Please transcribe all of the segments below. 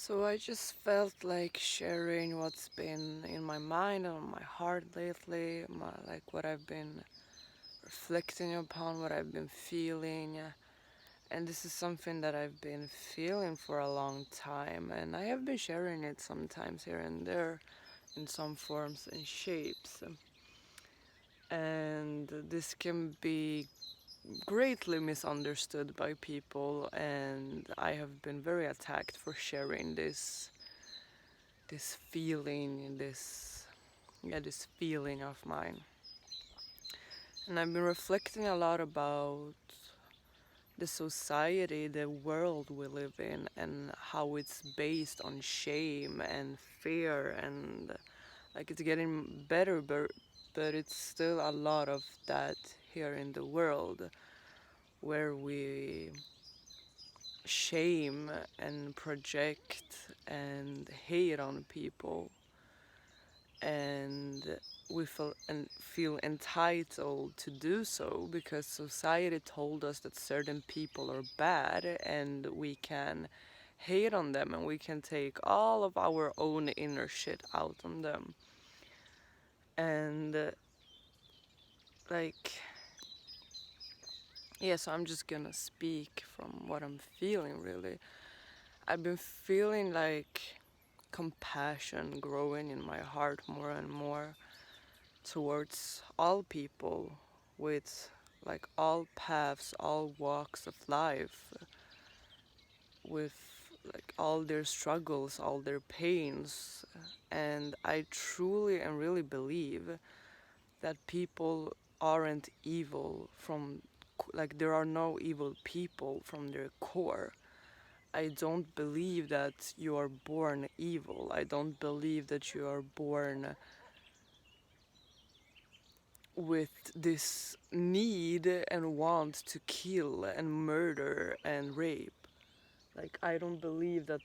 So I just felt like sharing what's been in my mind and on my heart lately, like what I've been reflecting upon, what I've been feeling. And this is something that I've been feeling for a long time, and I have been sharing it sometimes here and there in some forms and shapes. And this can be greatly misunderstood by people, and I have been very attacked for sharing this feeling, this feeling of mine. And I've been reflecting a lot about the society, the world we live in, and how it's based on shame and fear, and like it's getting better, but it's still a lot of that here in the world where we shame and project and hate on people, and we feel entitled to do so because society told us that certain people are bad and we can hate on them and we can take all of our own inner shit out on them. And like, yeah, so I'm just gonna speak from what I'm feeling really. I've been feeling like compassion growing in my heart more and more towards all people with like all paths, all walks of life, with like all their struggles, all their pains. And I truly and really believe that people aren't evil from, like, there are no evil people from their core. I don't believe that you are born evil. I don't believe that you are born with this need and want to kill and murder and rape. Like, I don't believe that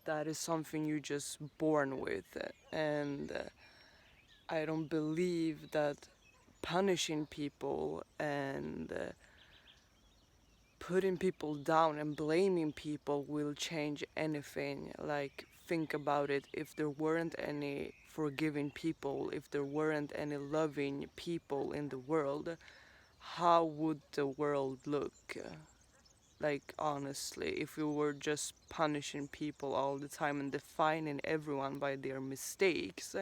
that is something you just born with. And I don't believe that punishing people and putting people down and blaming people will change anything. Like, think about it. If there weren't any forgiving people, if there weren't any loving people in the world, how would the world look? Like, honestly, if we were just punishing people all the time and defining everyone by their mistakes,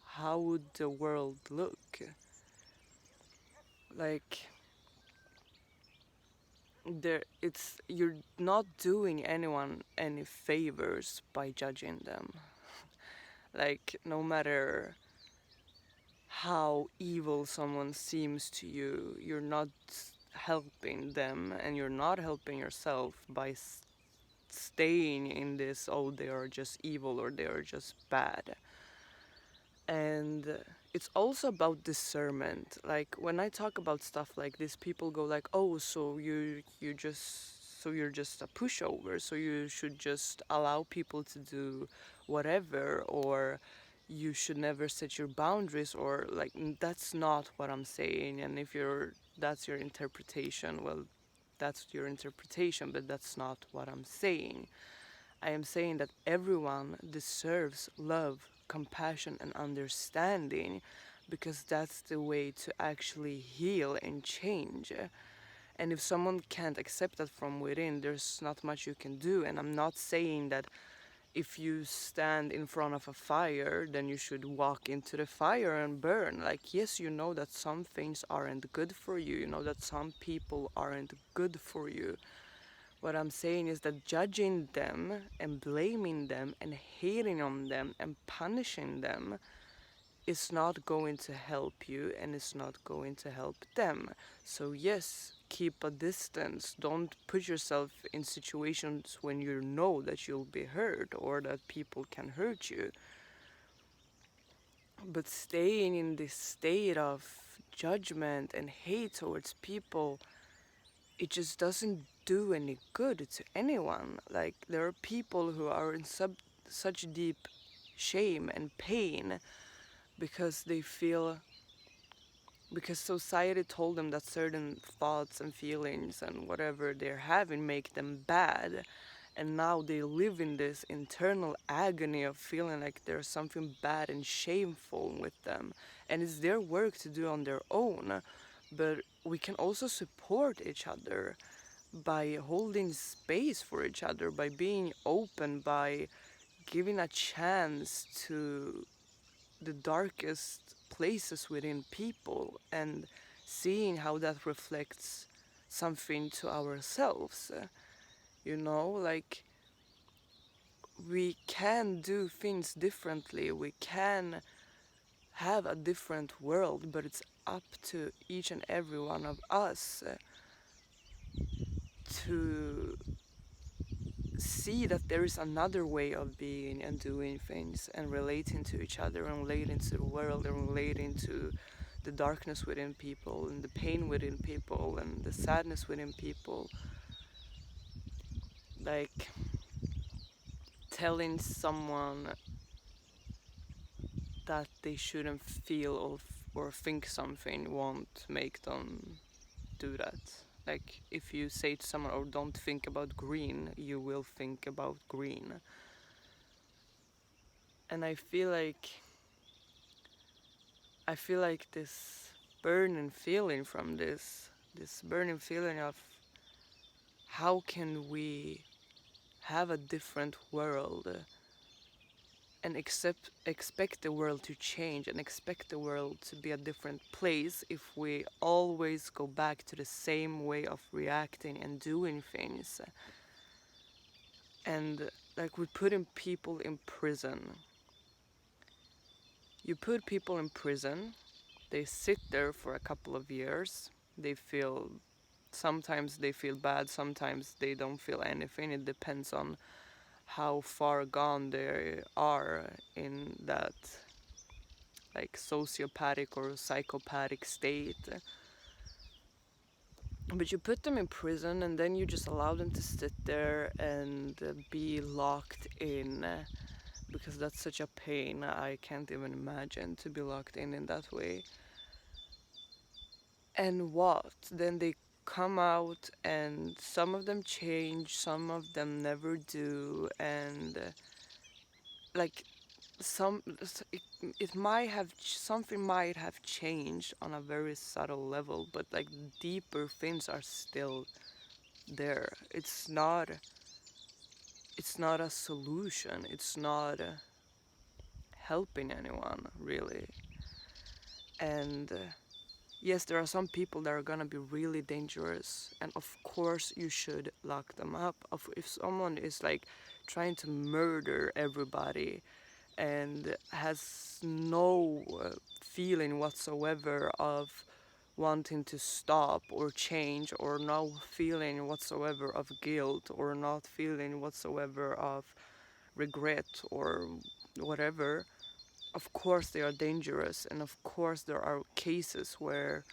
how would the world look? Like, you're not doing anyone any favors by judging them. Like, no matter how evil someone seems to you, you're not helping them and you're not helping yourself by staying in this, oh, they are just evil or they are just bad. And it's also about discernment. Like, when I talk about stuff like this, people go like, oh, so you're just a pushover, so you should just allow people to do whatever, or you should never set your boundaries, or like, that's not what I'm saying. And if that's your interpretation, well, that's your interpretation, but that's not what I'm saying. I am saying that everyone deserves love, compassion, and understanding, because that's the way to actually heal and change. And if someone can't accept that from within, there's not much you can do. And I'm not saying that if you stand in front of a fire, then you should walk into the fire and burn. Like, yes, you know that some things aren't good for you, you know that some people aren't good for you. What I'm saying is that judging them and blaming them and hating on them and punishing them is not going to help you and it's not going to help them. So, yes, keep a distance. Don't put yourself in situations when you know that you'll be hurt or that people can hurt you. But staying in this state of judgment and hate towards people, it just doesn't do any good to anyone. Like, there are people who are in such deep shame and pain because they feel, because society told them that certain thoughts and feelings and whatever they're having make them bad, and now they live in this internal agony of feeling like there's something bad and shameful with them, and it's their work to do on their own. But we can also support each other by holding space for each other, by being open, by giving a chance to the darkest places within people, and seeing how that reflects something to ourselves. Like, we can do things differently, we can have a different world, but it's up to each and every one of us to see that there is another way of being and doing things and relating to each other and relating to the world and relating to the darkness within people and the pain within people and the sadness within people. Like, telling someone that they shouldn't feel or think something won't make them do that. Like, if you say to someone, "Oh, don't think about green," you will think about green. And I feel like this burning feeling from this burning feeling of how can we have a different world and expect the world to change and expect the world to be a different place if we always go back to the same way of reacting and doing things. And like, we putting people in prison. You put people in prison, they sit there for a couple of years, sometimes they feel bad, sometimes they don't feel anything. It depends on how far gone they are in that, like, sociopathic or psychopathic state. But you put them in prison and then you just allow them to sit there and be locked in, because that's such a pain. I can't even imagine to be locked in that way. And what? Then they come out and some of them change, some of them never do, and like, it might have something might have changed on a very subtle level, but like, deeper things are still there. It's not a solution, it's not helping anyone really. And yes, there are some people that are gonna be really dangerous, and of course you should lock them up. If someone is like trying to murder everybody and has no feeling whatsoever of wanting to stop or change, or no feeling whatsoever of guilt, or not feeling whatsoever of regret or whatever, of course they are dangerous, and of course there are cases where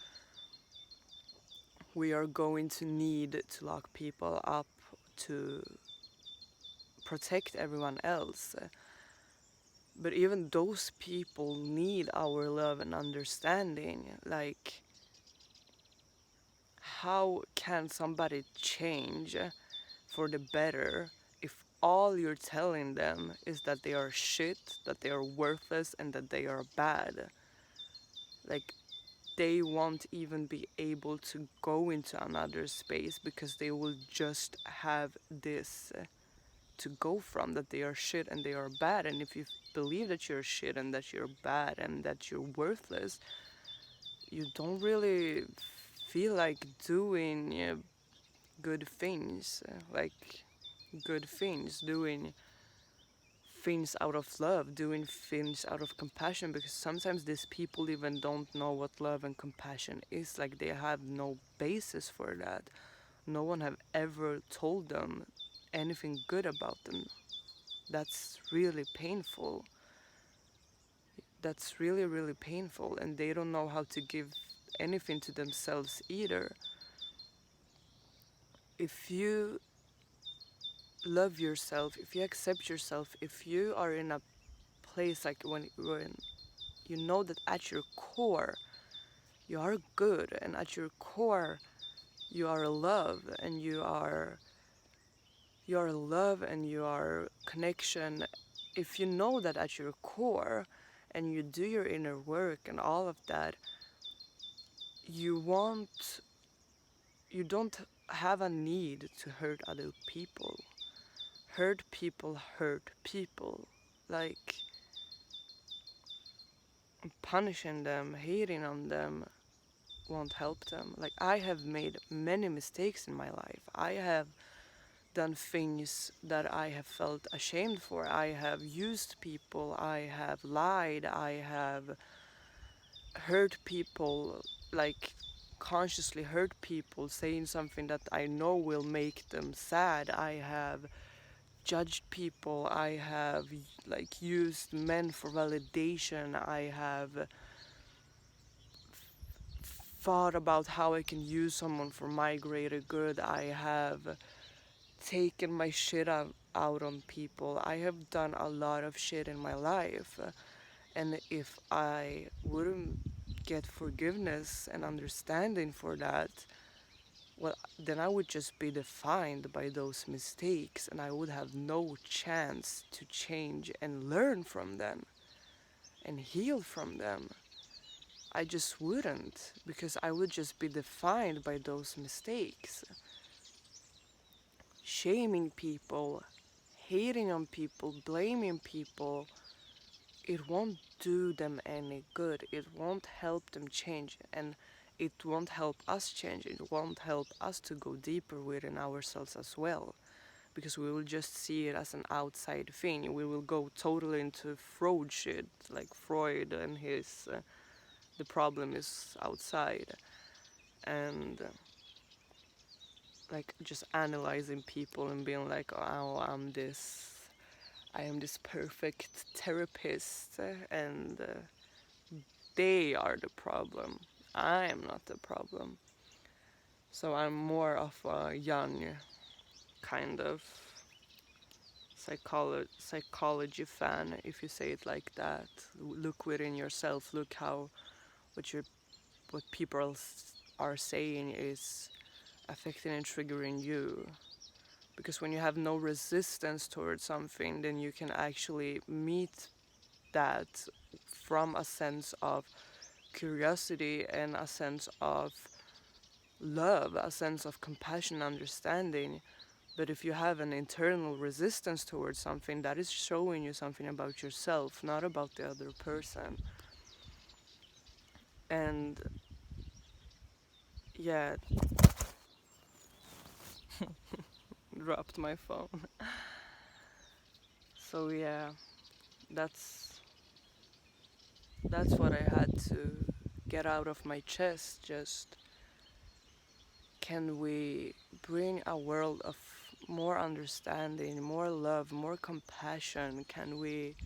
we are going to need to lock people up to protect everyone else. But even those people need our love and understanding. Like, how can somebody change for the better if all you're telling them is that they are shit, that they are worthless, and that they are bad? Like, they won't even be able to go into another space because they will just have this to go from, that they are shit and they are bad. And if you believe that you're shit and that you're bad and that you're worthless, you don't really feel like doing good things, doing things out of love, doing things out of compassion, because sometimes these people even don't know what love and compassion is. Like, they have no basis for that. No one have ever told them anything good about them. That's really painful. That's really, really painful, and they don't know how to give anything to themselves either. If you love yourself, if you accept yourself, if you are in a place like when you know that at your core you are good, and at your core you are love, and you are your love and your connection, if you know that at your core and you do your inner work and all of that, you won't, you don't have a need to hurt other people. Hurt people. Like punishing them, hating on them won't help them. Like I have made many mistakes in my life. I have done things that I have felt ashamed for. I have used people, I have lied, I have hurt people, like consciously hurt people, saying something that I know will make them sad. I have judged people, I have like used men for validation, I have thought about how I can use someone for my greater good. I have taken my shit out on people. I have done a lot of shit in my life. And if I wouldn't get forgiveness and understanding for that, well, then I would just be defined by those mistakes and I would have no chance to change and learn from them and heal from them. I just wouldn't, because I would just be defined by those mistakes. Shaming people, hating on people, blaming people, it won't do them any good. It won't help them change, and it won't help us change. It won't help us to go deeper within ourselves as well, because we will just see it as an outside thing. We will go totally into Freud shit, like Freud and his the problem is outside, and like just analyzing people and being like, oh, I am this perfect therapist, and they are the problem. I am not the problem. So I'm more of a young kind of psychology fan, if you say it like that. Look within yourself. Look how what your what people are saying is affecting and triggering you. Because when you have no resistance towards something, then you can actually meet that from a sense of curiosity and a sense of love, a sense of compassion, understanding. But if you have an internal resistance towards something, that is showing you something about yourself, not about the other person. And yeah, dropped my phone. So yeah, that's that's what I had to get out of my chest. Just can we bring a world of more understanding, more love, more compassion? Can we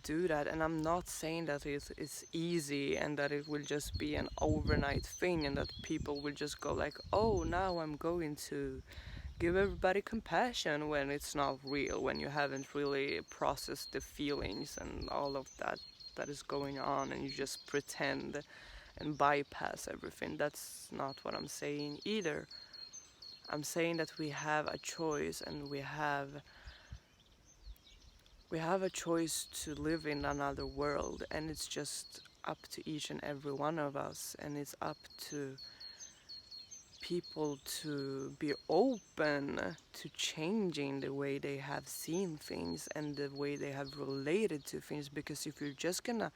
do that? And I'm not saying that it's easy and that it will just be an overnight thing and that people will just go like, oh, now I'm going to give everybody compassion, when it's not real, when you haven't really processed the feelings and all of that is going on, and you just pretend and bypass everything. That's not what I'm saying either. I'm saying that we have a choice, and we have a choice to live in another world, and it's just up to each and every one of us, and it's up to people to be open to changing the way they have seen things and the way they have related to things. Because if you're just gonna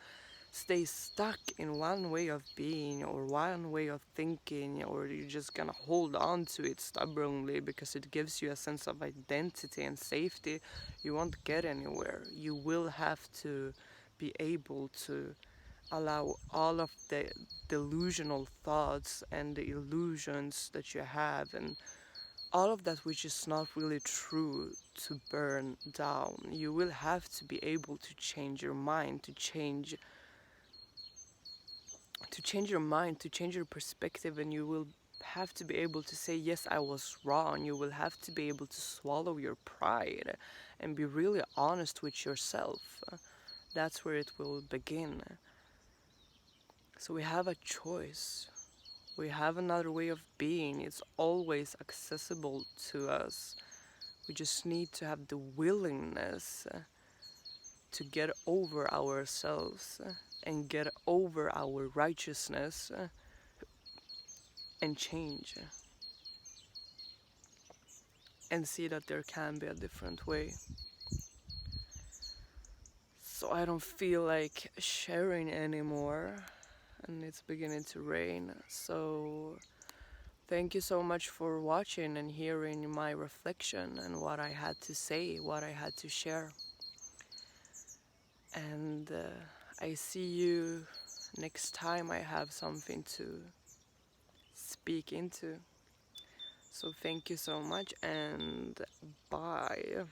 stay stuck in one way of being or one way of thinking, or you're just gonna hold on to it stubbornly because it gives you a sense of identity and safety, you won't get anywhere. You will have to be able to allow all of the delusional thoughts and the illusions that you have and all of that which is not really true to burn down. You will have to be able to change your mind, to change your mind, to change your perspective, and you will have to be able to say, yes, I was wrong. You will have to be able to swallow your pride and be really honest with yourself. That's where it will begin. So we have a choice. We have another way of being. It's always accessible to us. We just need to have the willingness to get over ourselves and get over our righteousness and change and see that there can be a different way. So I don't feel like sharing anymore, and it's beginning to rain. So thank you so much for watching and hearing my reflection and what I had to say, what I had to share. And I see you next time I have something to speak into. So thank you so much and bye.